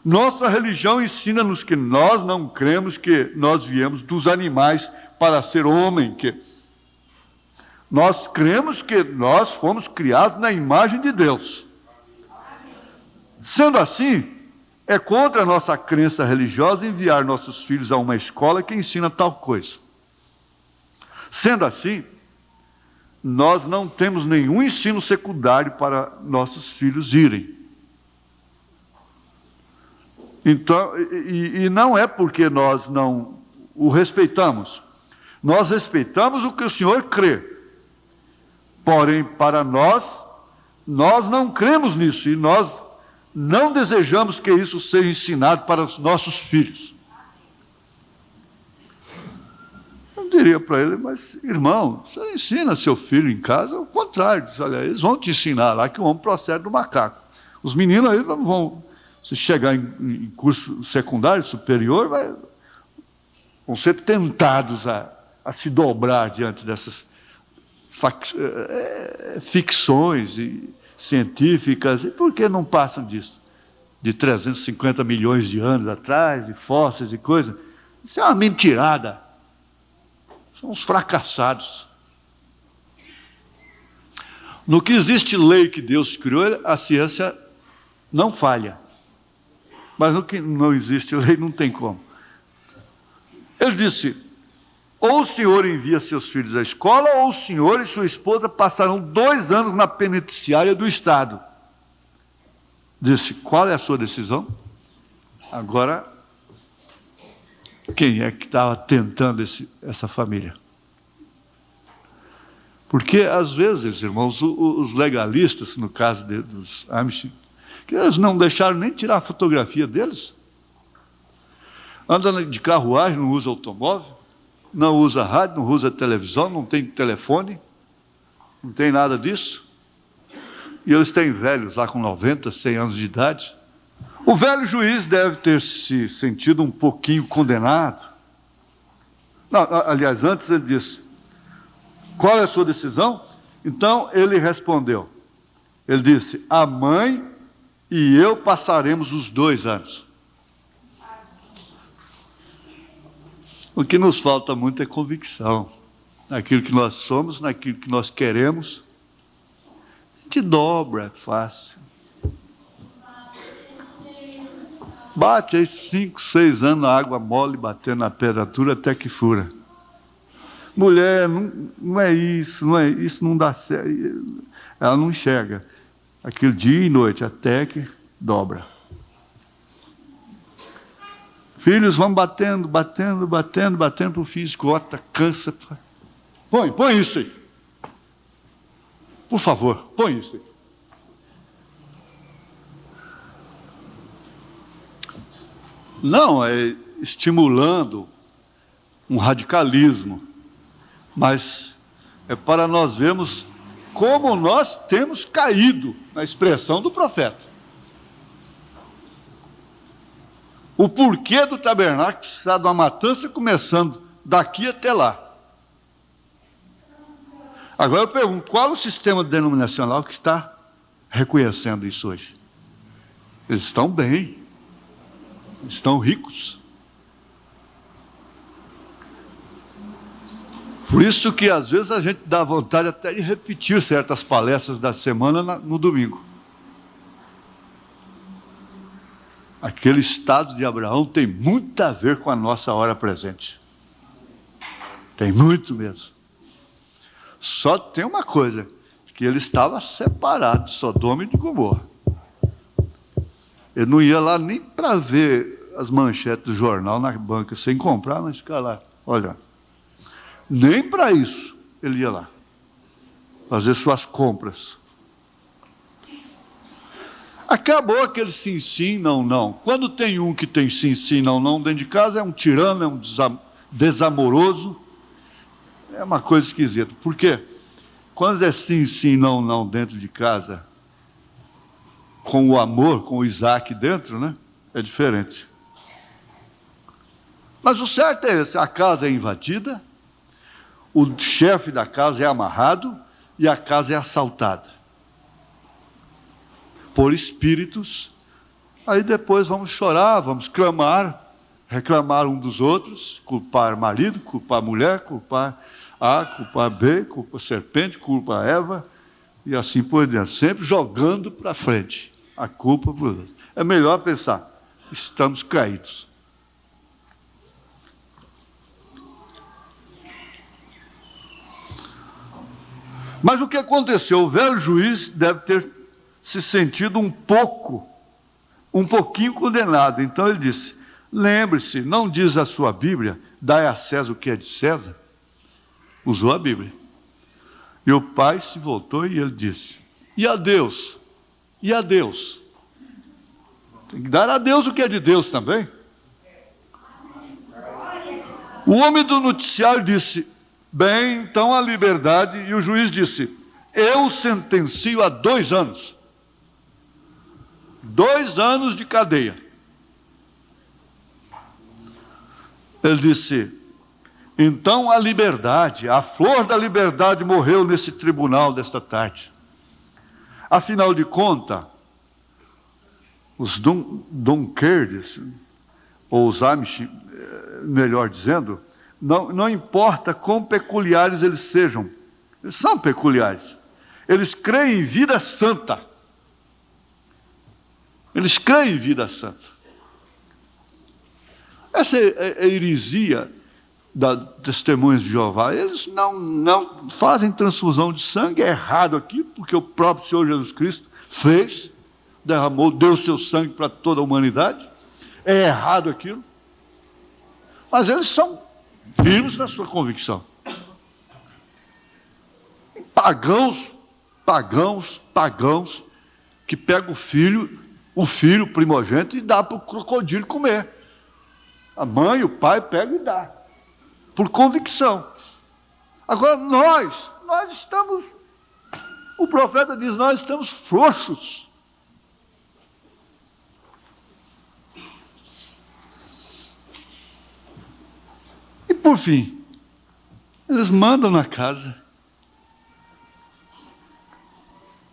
Nossa religião ensina-nos que nós não cremos que nós viemos dos animais para ser homem, que nós cremos que nós fomos criados na imagem de Deus. Sendo assim, é contra a nossa crença religiosa enviar nossos filhos a uma escola que ensina tal coisa. Sendo assim, nós não temos nenhum ensino secundário para nossos filhos irem. Então, e não é porque nós não o respeitamos. Nós respeitamos o que o Senhor crê. Porém, para nós não cremos nisso e nós não desejamos que isso seja ensinado para os nossos filhos. Eu diria para ele, mas irmão, você ensina seu filho em casa, ao contrário, diz, olha, eles vão te ensinar lá que o homem procede do macaco. Os meninos aí vão, se chegar em curso secundário, superior, vão ser tentados a se dobrar diante dessas ficções científicas. E por que não passam disso? De 350 milhões de anos atrás, de fósseis e coisas. Isso é uma mentirada. São uns fracassados. No que existe lei que Deus criou, a ciência não falha. Mas no que não existe lei, não tem como. Ele disse, ou o senhor envia seus filhos à escola, ou o senhor e sua esposa passarão 2 anos na penitenciária do Estado. Disse, qual é a sua decisão? Agora, quem é que estava tentando essa família? Porque, às vezes, irmãos, os legalistas, no caso dos Amish, que eles não deixaram nem tirar a fotografia deles. Anda de carruagem, não usa automóvel, não usa rádio, não usa televisão, não tem telefone, não tem nada disso. E eles têm velhos lá com 90, 100 anos de idade. O velho juiz deve ter se sentido um pouquinho condenado. Não, aliás, antes ele disse, qual é a sua decisão? Então ele respondeu, ele disse, a mãe e eu passaremos os 2 anos. O que nos falta muito é convicção. Naquilo que nós somos, naquilo que nós queremos. A gente dobra, é fácil. Bate aí 5, 6 anos na água mole, batendo na pedra dura até que fura. Mulher, não é isso, não dá certo. Ela não enxerga. Aquele dia e noite, até que dobra. Filhos vão batendo, por fim esgota, cansa. Põe isso aí. Por favor, põe isso aí. Não é estimulando um radicalismo, mas é para nós vermos como nós temos caído na expressão do profeta. O porquê do tabernáculo precisar de uma matança começando daqui até lá. Agora eu pergunto, qual é o sistema denominacional que está reconhecendo isso hoje? Eles estão bem, estão ricos. Por isso que às vezes a gente dá vontade até de repetir certas palestras da semana no domingo. Aquele estado de Abraão tem muito a ver com a nossa hora presente. Tem muito mesmo. Só tem uma coisa, que ele estava separado de Sodoma e de Gomorra. Ele não ia lá nem para ver as manchetes do jornal na banca, sem comprar, mas ficar lá, olha. Nem para isso ele ia lá, fazer suas compras. Acabou aquele sim, sim, não, não. Quando tem um que tem sim, sim, não, não dentro de casa, é um tirano, é um desamoroso, é uma coisa esquisita. Por quê? Quando é sim, sim, não, não dentro de casa, com o amor, com o Isaac dentro, né? É diferente. Mas o certo é esse, a casa é invadida, o chefe da casa é amarrado e a casa é assaltada por espíritos Aí depois vamos chorar, vamos clamar, reclamar um dos outros, culpar marido, culpar mulher, culpar A, culpar B, culpar serpente, culpar Eva, e assim por diante, sempre jogando para frente a culpa para os outros. É melhor pensar, estamos caídos. Mas o que aconteceu? O velho juiz deve ter se sentido um pouquinho condenado. Então ele disse, lembre-se, não diz a sua Bíblia, dai a César o que é de César? Usou a Bíblia. E o pai se voltou e ele disse, e a Deus? E a Deus? Tem que dar a Deus o que é de Deus também. O homem do noticiário disse, bem, então a liberdade, e o juiz disse, eu sentencio a 2 anos. 2 anos de cadeia. Ele disse, então a liberdade, a flor da liberdade morreu nesse tribunal desta tarde. Afinal de contas, os Dunkerques, ou os Amish, melhor dizendo, não importa quão peculiares eles sejam, eles são peculiares. Eles creem em vida santa. Eles creem em vida santa. Essa é a heresia da Testemunhas de Jeová. Eles não fazem transfusão de sangue, é errado aqui, porque o próprio Senhor Jesus Cristo fez, derramou, deu seu sangue para toda a humanidade. É errado aquilo. Mas eles são firmes na sua convicção. Pagãos, que pegam o filho primogênito e dá para o crocodilo comer. A mãe, o pai pegam e dá. Por convicção. Agora nós estamos, o profeta diz, nós estamos frouxos. E por fim, eles mandam na casa.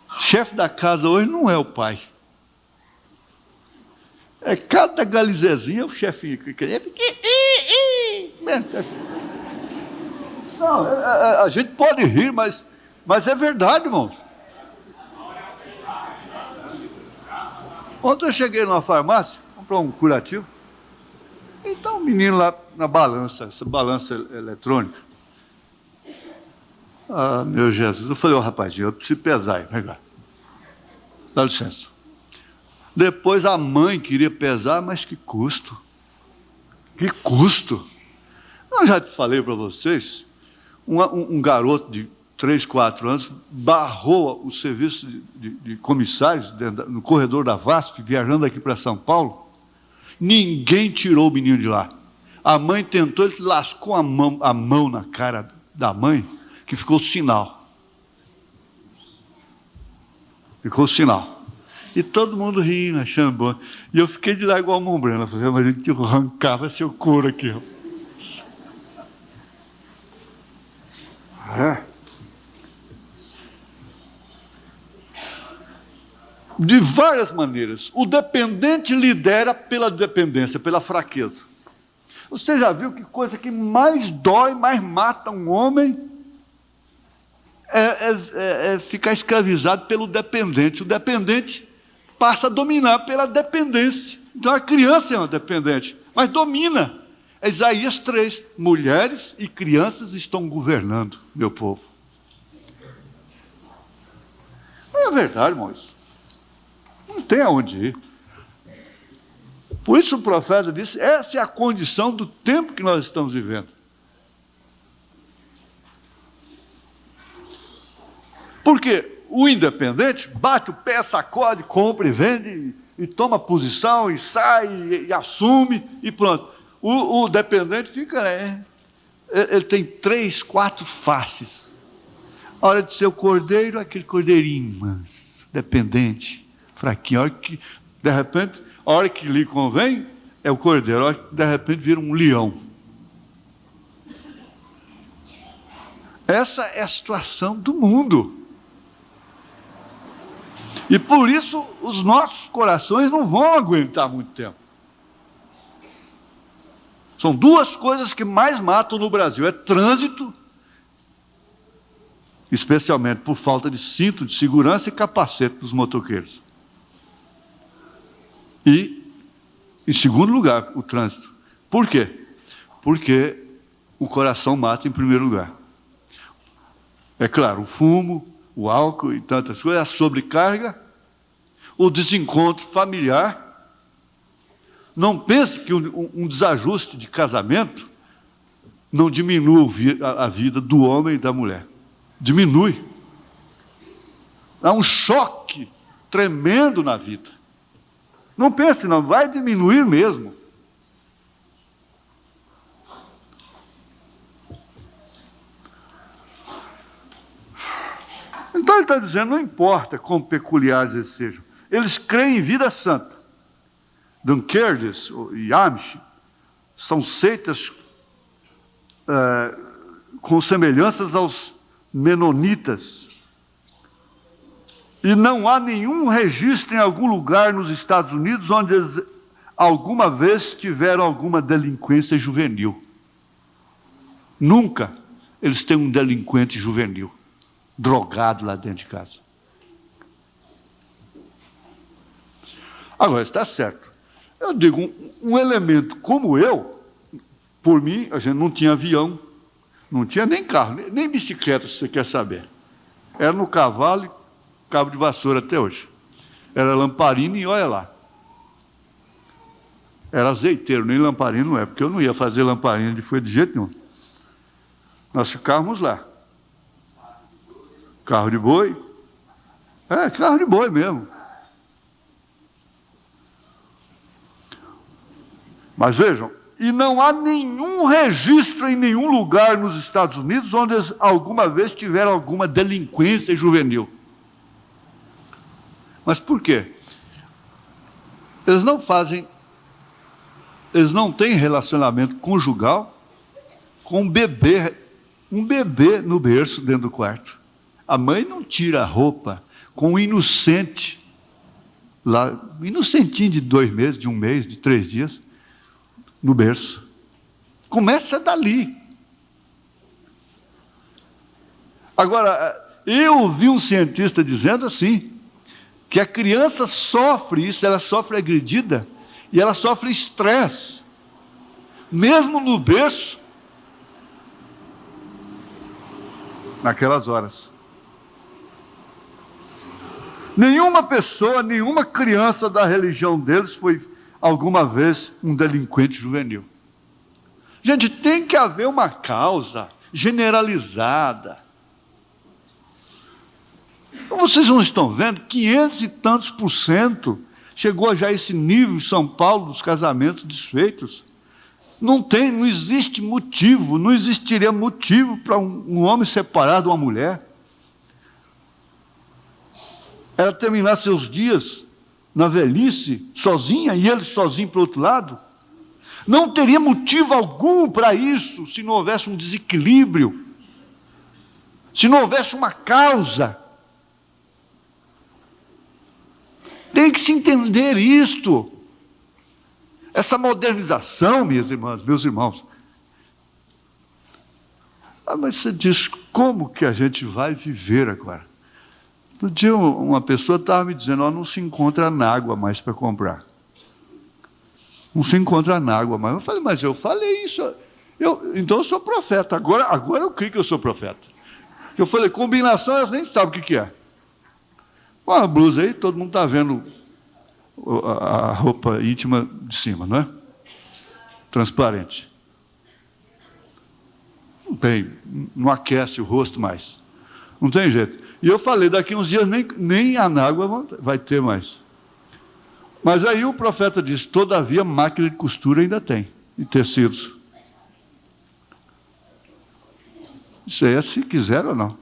O chefe da casa hoje não é o pai. É cada galizezinha o chefinho. Não, a gente pode rir, mas é verdade, irmãos. Ontem eu cheguei numa farmácia, comprar um curativo. Então o menino lá na balança, essa balança eletrônica. Ah, meu Jesus. Eu falei, rapazinho, eu preciso pesar aí. Vem cá. Dá licença. Depois a mãe queria pesar, mas que custo. Que custo. Eu já te falei para vocês, um garoto de 3, 4 anos barrou o serviço de comissários no corredor da VASP, viajando aqui para São Paulo. Ninguém tirou o menino de lá. A mãe tentou, ele lascou a mão na cara da mãe, que ficou sinal. Ficou sinal. E todo mundo rindo, achando bom. E eu fiquei de lá igual uma ombrela. Falei, mas a gente arrancava seu couro aqui. De várias maneiras. O dependente lidera pela dependência, pela fraqueza. Você já viu que coisa que mais dói, mais mata um homem? É ficar escravizado pelo dependente. O dependente passa a dominar pela dependência. Então a criança é uma dependente, mas domina. É Isaías 3, mulheres e crianças estão governando, meu povo. Não é verdade, irmãos. Não tem aonde ir. Por isso o profeta disse, essa é a condição do tempo que nós estamos vivendo. Porque o independente bate o pé, sacode, compra e vende, e toma posição, e sai, e assume, e pronto. O dependente fica, ele tem 3, 4 faces. A hora de ser o cordeiro, aquele cordeirinho, mas dependente, fraquinho. A hora que lhe convém, é o cordeiro. A hora que de repente vira um leão. Essa é a situação do mundo. E por isso os nossos corações não vão aguentar muito tempo. São duas coisas que mais matam no Brasil: é trânsito, especialmente por falta de cinto de segurança e capacete dos motoqueiros. E, em segundo lugar, o trânsito. Por quê? Porque o coração mata em primeiro lugar. É claro, o fumo, o álcool e tantas coisas, a sobrecarga, o desencontro familiar. Não pense que um desajuste de casamento não diminui a vida do homem e da mulher. Diminui. Há um choque tremendo na vida. Não pense, não, vai diminuir mesmo. Então ele está dizendo, não importa quão peculiares eles sejam, eles creem em vida santa. Dunkerques e Amish são seitas com semelhanças aos menonitas. E não há nenhum registro em algum lugar nos Estados Unidos onde eles alguma vez tiveram alguma delinquência juvenil. Nunca eles têm um delinquente juvenil drogado lá dentro de casa. Agora, está certo. Eu digo, um elemento como eu, por mim, a gente não tinha avião, não tinha nem carro, nem bicicleta, se você quer saber. Era no cavalo e cabo de vassoura até hoje. Era lamparina e olha lá. Era azeiteiro, nem lamparina não é, porque eu não ia fazer lamparina de folha de jeito nenhum. Nós ficávamos lá. Carro de boi. Carro de boi mesmo. Mas vejam, e não há nenhum registro em nenhum lugar nos Estados Unidos onde eles alguma vez tiveram alguma delinquência juvenil. Mas por quê? Eles não têm relacionamento conjugal com um bebê no berço dentro do quarto. A mãe não tira a roupa com um inocente, lá, um inocentinho de 2 meses, de 1 mês, de 3 dias, no berço. Começa dali. Agora, eu vi um cientista dizendo assim, que a criança sofre isso, ela sofre agredida, e ela sofre estresse, mesmo no berço, naquelas horas. Nenhuma pessoa, nenhuma criança da religião deles foi alguma vez um delinquente juvenil. Gente, tem que haver uma causa generalizada. Vocês não estão vendo? 500 e tantos % chegou já a esse nível em São Paulo dos casamentos desfeitos. Não existe motivo, não existiria motivo para um homem separar de uma mulher. Ela terminar seus dias na velhice, sozinha, e ele sozinho para o outro lado. Não teria motivo algum para isso, se não houvesse um desequilíbrio, se não houvesse uma causa. Tem que se entender isto. Essa modernização, minhas irmãs, meus irmãos. Mas você diz, como que a gente vai viver agora? No dia, uma pessoa estava me dizendo, não se encontra anágua mais para comprar. Não se encontra anágua mais. Eu falei, mas eu falei isso. Então eu sou profeta. Agora eu creio que eu sou profeta. Eu falei, combinação, elas nem sabem o que é. Com a blusa aí, todo mundo está vendo a roupa íntima de cima, não é? Transparente. Não aquece o rosto mais. Não tem jeito. E eu falei, daqui uns dias nem anágua vai ter mais. Mas aí o profeta disse, todavia máquina de costura ainda tem, e tecidos. Isso aí é se quiser ou não.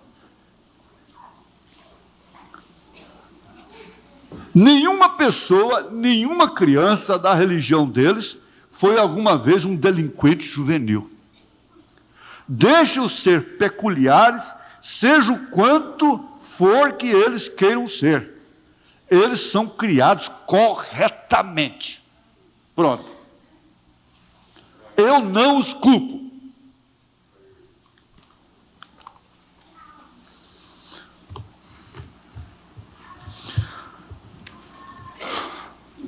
Nenhuma pessoa, nenhuma criança da religião deles foi alguma vez um delinquente juvenil. Deixe-os ser peculiares, seja o quanto for que eles queiram ser. Eles são criados corretamente. Pronto. Eu não os culpo.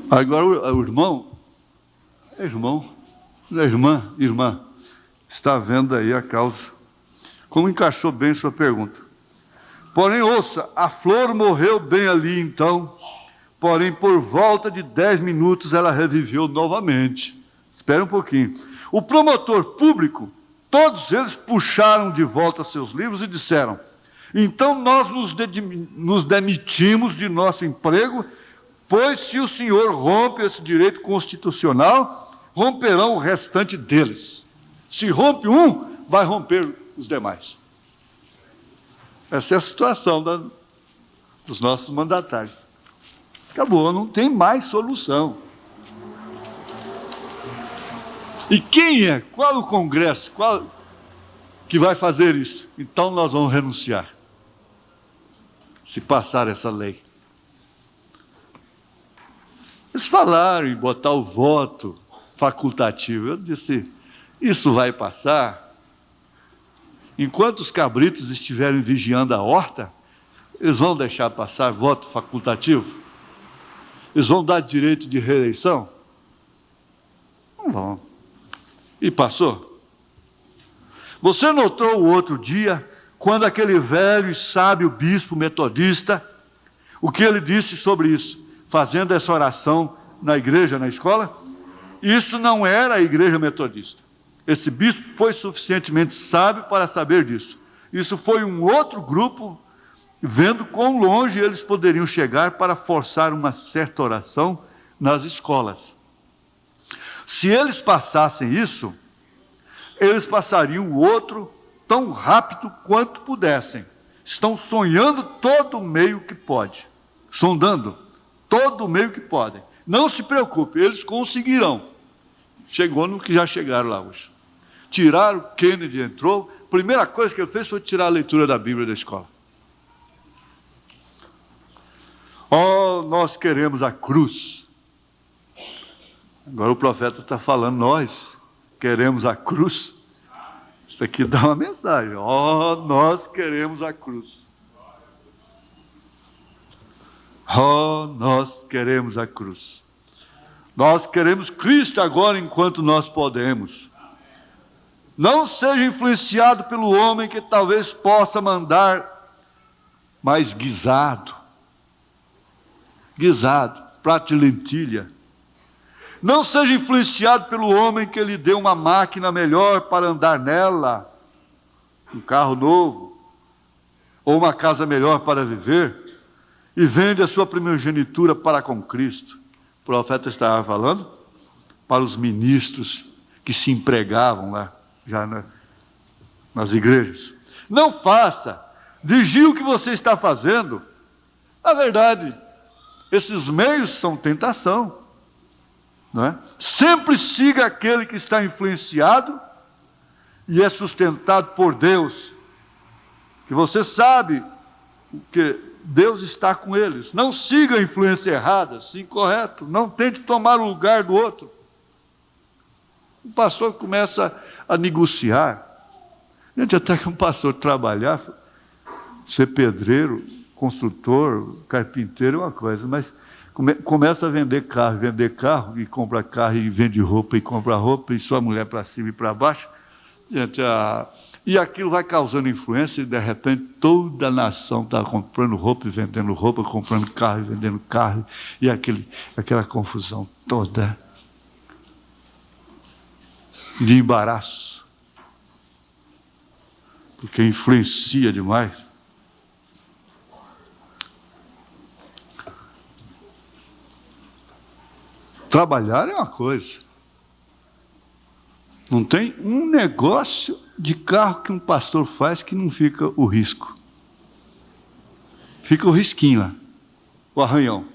Agora o irmã, está vendo aí a causa. Como encaixou bem sua pergunta. Porém, ouça, a flor morreu bem ali então, porém por volta de 10 minutos ela reviveu novamente. Espera um pouquinho. O promotor público, todos eles puxaram de volta seus livros e disseram: então nós nos demitimos de nosso emprego, pois se o senhor rompe esse direito constitucional, romperão o restante deles. Se rompe um, vai romper os demais. Essa é a situação dos nossos mandatários. Acabou, não tem mais solução. E quem é? Qual o Congresso? Qual que vai fazer isso? Então nós vamos renunciar, se passar essa lei. Eles falaram em botar o voto facultativo. Eu disse, isso vai passar. Enquanto os cabritos estiverem vigiando a horta, eles vão deixar passar voto facultativo? Eles vão dar direito de reeleição? Não vão. E passou. Você notou o outro dia, quando aquele velho e sábio bispo metodista, o que ele disse sobre isso? Fazendo essa oração na igreja, na escola? Isso não era a igreja metodista. Esse bispo foi suficientemente sábio para saber disso. Isso foi um outro grupo, vendo quão longe eles poderiam chegar para forçar uma certa oração nas escolas. Se eles passassem isso, eles passariam o outro tão rápido quanto pudessem. Estão sonhando todo o meio que pode. Sondando todo o meio que podem. Não se preocupe, eles conseguirão. Chegou no que já chegaram lá hoje. Tiraram, Kennedy entrou, a primeira coisa que ele fez foi tirar a leitura da Bíblia da escola. Oh, nós queremos a cruz. Agora o profeta está falando, nós queremos a cruz. Isso aqui dá uma mensagem. Oh, nós queremos a cruz. Oh, nós queremos a cruz. Nós queremos Cristo agora enquanto nós podemos. Não seja influenciado pelo homem que talvez possa mandar mais guisado, prato de lentilha. Não seja influenciado pelo homem que lhe deu uma máquina melhor para andar nela, um carro novo, ou uma casa melhor para viver, e vende a sua primogenitura para com Cristo. O profeta estava falando para os ministros que se empregavam lá, já nas igrejas. Não faça, vigie o que você está fazendo. Na verdade, esses meios são tentação. Não é? Sempre siga aquele que está influenciado e é sustentado por Deus, que você sabe que Deus está com eles. Não siga a influência errada, sim, correto. Não tente tomar o lugar do outro. O pastor começa a negociar. Gente, até que um pastor trabalhar, ser pedreiro, construtor, carpinteiro é uma coisa, mas começa a vender carro, e compra carro, e vende roupa, e compra roupa, e sua mulher para cima e para baixo. Gente, e aquilo vai causando influência, e de repente toda a nação está comprando roupa e vendendo roupa, comprando carro e vendendo carro, e aquela confusão toda de embaraço, porque influencia demais. Trabalhar é uma coisa. Não tem um negócio de carro que um pastor faz que não fica o risco. Fica o risquinho lá, o arranhão.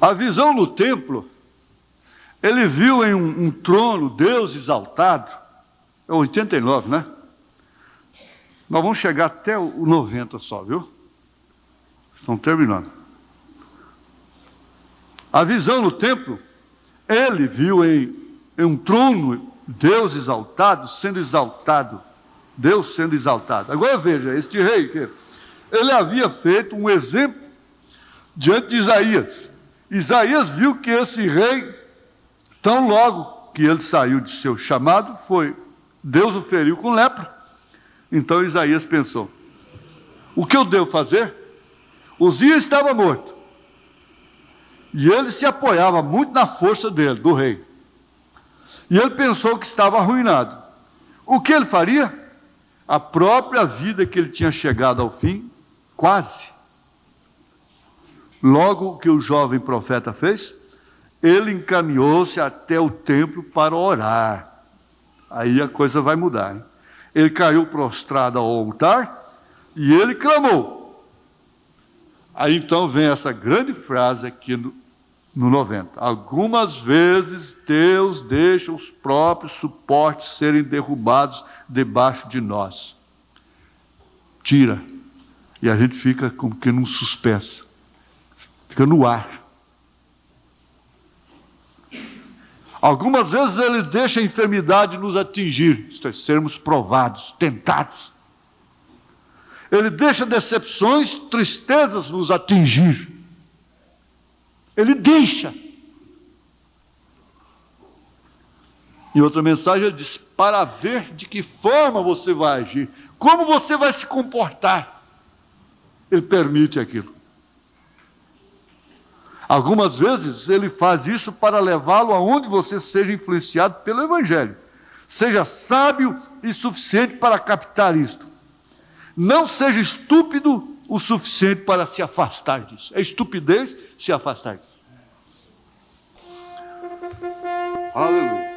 A visão no templo, ele viu em um trono Deus exaltado, É 89, né? Nós vamos chegar até o 90 só, viu? Estamos terminando. A visão no templo, ele viu em um trono Deus exaltado, sendo exaltado. Deus sendo exaltado. Agora veja, este rei, ele havia feito um exemplo diante de Isaías. Isaías viu que esse rei, tão logo que ele saiu de seu chamado, Deus o feriu com lepra. Então Isaías pensou, o que eu devo fazer? Uzias estava morto. E ele se apoiava muito na força dele, do rei. E ele pensou que estava arruinado. O que ele faria? A própria vida que ele tinha chegado ao fim, quase. Logo, o que o jovem profeta fez? Ele encaminhou-se até o templo para orar. Aí a coisa vai mudar, hein? Ele caiu prostrado ao altar e ele clamou. Aí então vem essa grande frase aqui no 90. Algumas vezes Deus deixa os próprios suportes serem derrubados debaixo de nós. Tira. E a gente fica como que num suspenso. Fica no ar. Algumas vezes ele deixa a enfermidade nos atingir, isto é, sermos provados, tentados. Ele deixa decepções, tristezas nos atingir. Ele deixa. Em outra mensagem ele diz, para ver de que forma você vai agir, como você vai se comportar. Ele permite aquilo. Algumas vezes ele faz isso para levá-lo aonde você seja influenciado pelo Evangelho. Seja sábio e suficiente para captar isto. Não seja estúpido o suficiente para se afastar disso. É estupidez se afastar disso. Aleluia.